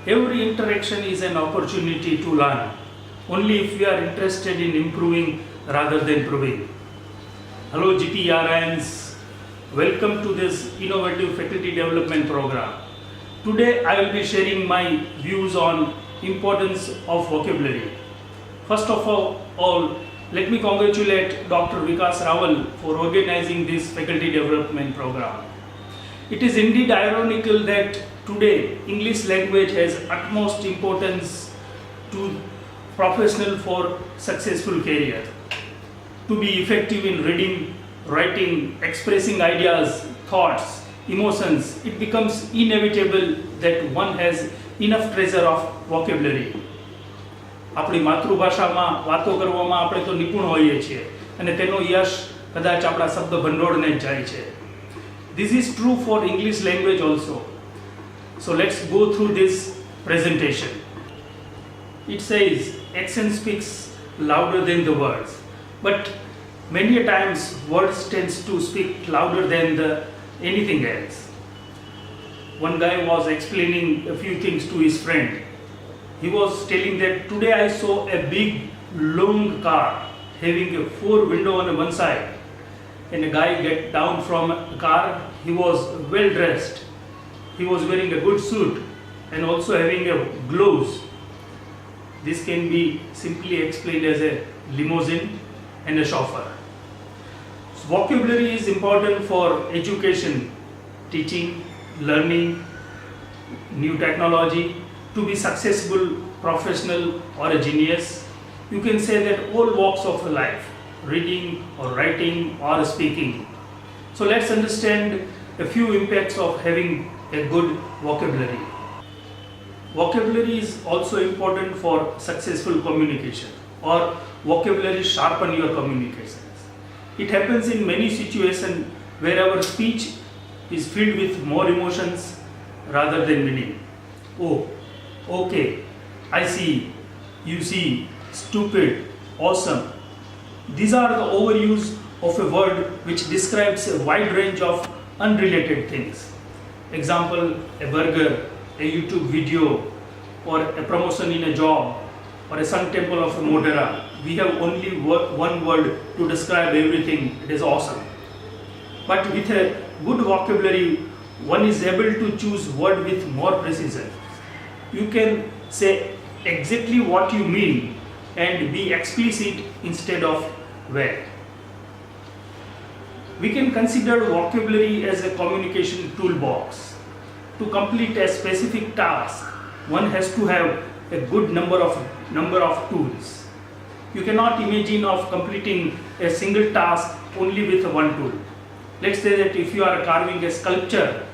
Every interaction is an opportunity to learn, only if we are interested in improving rather than proving. Hello GTRIans, welcome to this innovative faculty development program. Today I will be sharing my views on importance of vocabulary. First of all, let me congratulate Dr. Vikas Rawal for organizing this faculty development program. It is indeed ironical that today English language has utmost importance to professional for successful career. To be effective in reading, writing, expressing ideas, thoughts, emotions, it becomes inevitable that one has enough treasure of vocabulary. આપણી માતૃભાષામાં વાતો કરવામાં આપણે તો નિપુણ હોઈએ છીએ અને તેનો યશ કદાચ આપણા શબ્દ ભંડોળને જ જાય છે. This is true for English language also. So let's go through this presentation. It says action speaks louder than the words, but many a times words tends to speak louder than anything else. One guy was explaining a few things to his friend. He was telling that today I saw a big long car having a 4 windows on one side, and a guy get down from a car. He was well dressed. He was wearing a good suit and also having a gloves. This can be simply explained as a limousine and a chauffeur. So vocabulary is important for education, teaching, learning, new technology. To be successful professional or a genius, you can say that all walks of life, reading or writing or speaking. So let's understand a few impacts of having a good vocabulary. Vocabulary is also important for successful communication, or vocabulary sharpen your communications. It happens in many situations where our speech is filled with more emotions rather than meaning. Oh, okay, I see, you see, stupid, awesome. These are the overuse of a word which describes a wide range of unrelated things. Example, a burger, a YouTube video, or a promotion in a job, or a Sun Temple of Modera. We have only one word to describe everything. It is awesome. But with a good vocabulary, one is able to choose word with more precision. You can say exactly what you mean and be explicit instead of vague. We can consider vocabulary as a communication toolbox. To complete a specific task, one has to have a good number of tools. You cannot imagine of completing a single task only with one tool. Let's say that if you are carving a sculpture,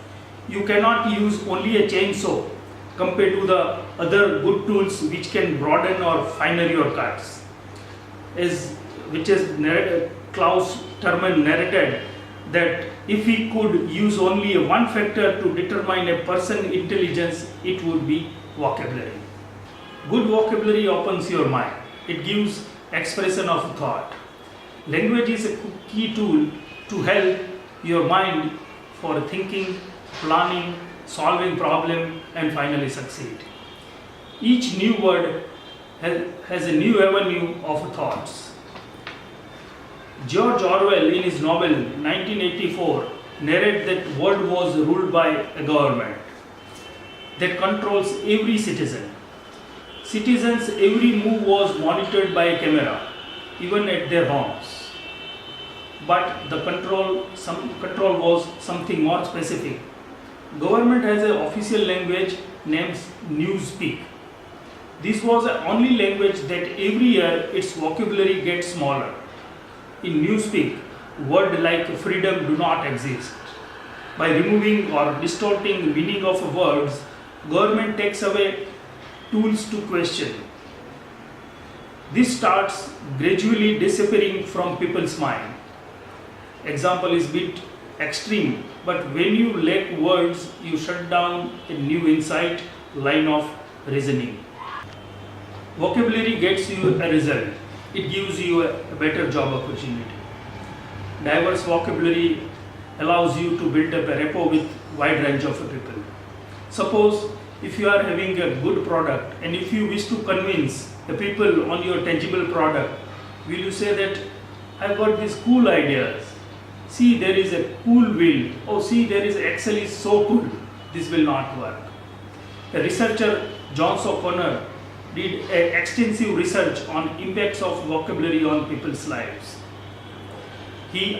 you cannot use only a chainsaw compared to the other good tools which can broaden or finer your cuts. Klaus Terman narrated that if we could use only one factor to determine a person's intelligence, it would be vocabulary. Good vocabulary opens your mind. It gives expression of thought. Language is a key tool to help your mind for thinking, planning, solving problem, and finally succeed. Each new word has a new avenue of thoughts. George Orwell in his novel 1984 narrated that world was ruled by a government that controls every citizen. Citizens' every move was monitored by a camera, even at their homes. But the control was something more specific. Government has an official language named Newspeak. This was the only language that every year its vocabulary gets smaller. In Newspeak, words like freedom do not exist. By removing or distorting meaning of words, government takes away tools to question. This starts gradually disappearing from people's mind. Example is bit extreme, but when you lack words, you shut down a new insight, line of reasoning. Vocabulary gets you a result. It gives you a better job opportunity. Diverse vocabulary allows you to build up a rapport with wide range of people. Suppose if you are having a good product and if you wish to convince the people on your tangible product, will you say that I've got these cool ideas, see there is a cool wheel, oh see there is Excel is so cool, this will not work. A researcher, John O'Connor, did extensive research on impacts of vocabulary on people's lives.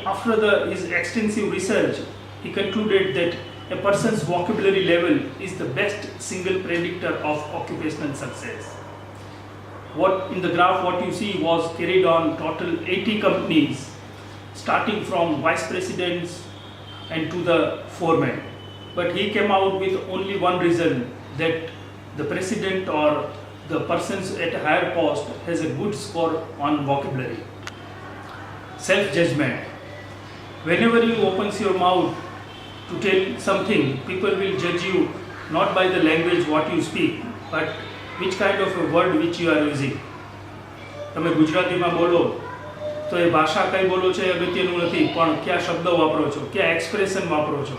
After his extensive research, he concluded that a person's vocabulary level is the best single predictor of occupational success. In the graph what you see was carried on total 80 companies, starting from vice presidents and to the foreman. But he came out with only one reason, that the president or the persons at a higher post has a good score on vocabulary. Self-judgment. Whenever you opens your mouth to tell something, people will judge you not by the language what you speak, but which kind of a word which you are using. તમે ગુજરાતીમાં બોલો તો એ ભાષા કઈ બોલો છો એ અગત્યનું નથી, પણ કયા શબ્દો વાપરો છો, કયા એક્સપ્રેશન વાપરો છો,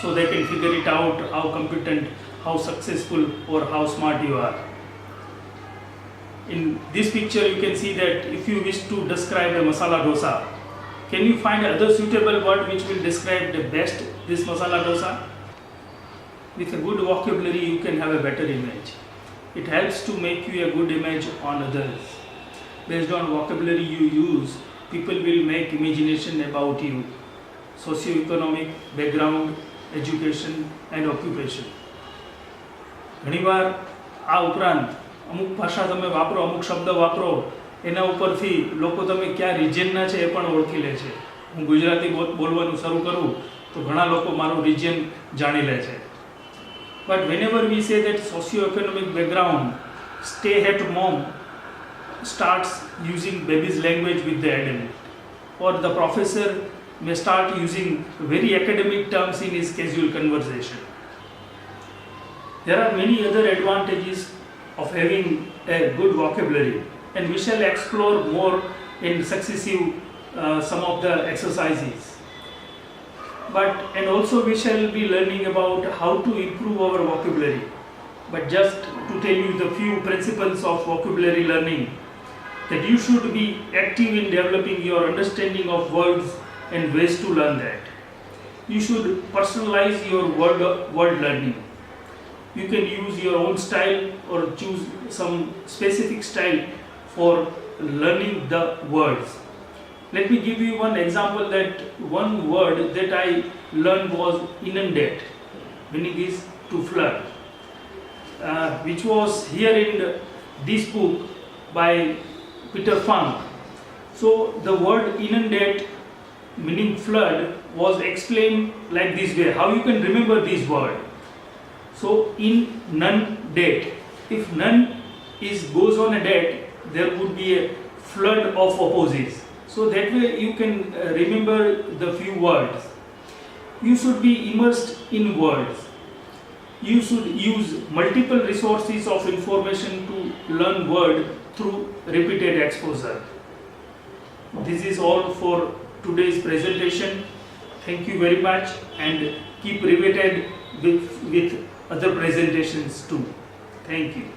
so they can figure it out how competent, how successful or how smart you are. In this picture you can see that if you wish to describe a masala dosa, can you find other suitable word which will describe the best this masala dosa? With a good vocabulary you can have a better image. It helps to make you a good image on others. Based on vocabulary you use, people will make imagination about you, socio-economic background, education and occupation. ઘણીવાર આ ઉપરાંત અમુક ભાષા તમે વાપરો, અમુક શબ્દ વાપરો, એના ઉપરથી લોકો તમે કયા રિજિયનના છે એ પણ ઓળખી લે છે. હું ગુજરાતી બોલવાનું શરૂ કરું તો ઘણા લોકો મારું રિજિયન જાણી લે છે. But whenever we say that socio-economic background, stay at home starts using baby's language with the adult, or the professor may start using very academic terms in his casual conversation. There are many other advantages of having a good vocabulary, and we shall explore more in successive some of the exercises. And also we shall be learning about how to improve our vocabulary. But just to tell you the few principles of vocabulary learning, that you should be active in developing your understanding of words and ways to learn that. You should personalize your word learning. You can use your own style or choose some specific style for learning the words. Let me give you one example. That one word that I learned was inundate, meaning is to flood, which was here in this book by Peter Funk. So the word inundate, meaning flood, was explained like this way. How you can remember this word? So inundate, if none goes on a date, there would be a flood of opposites. So that way you can remember the few words. You should be immersed in words. You should use multiple resources of information to learn word through repeated exposure. This is all for today's presentation. Thank you very much, and keep riveted with other presentations too. Thank you.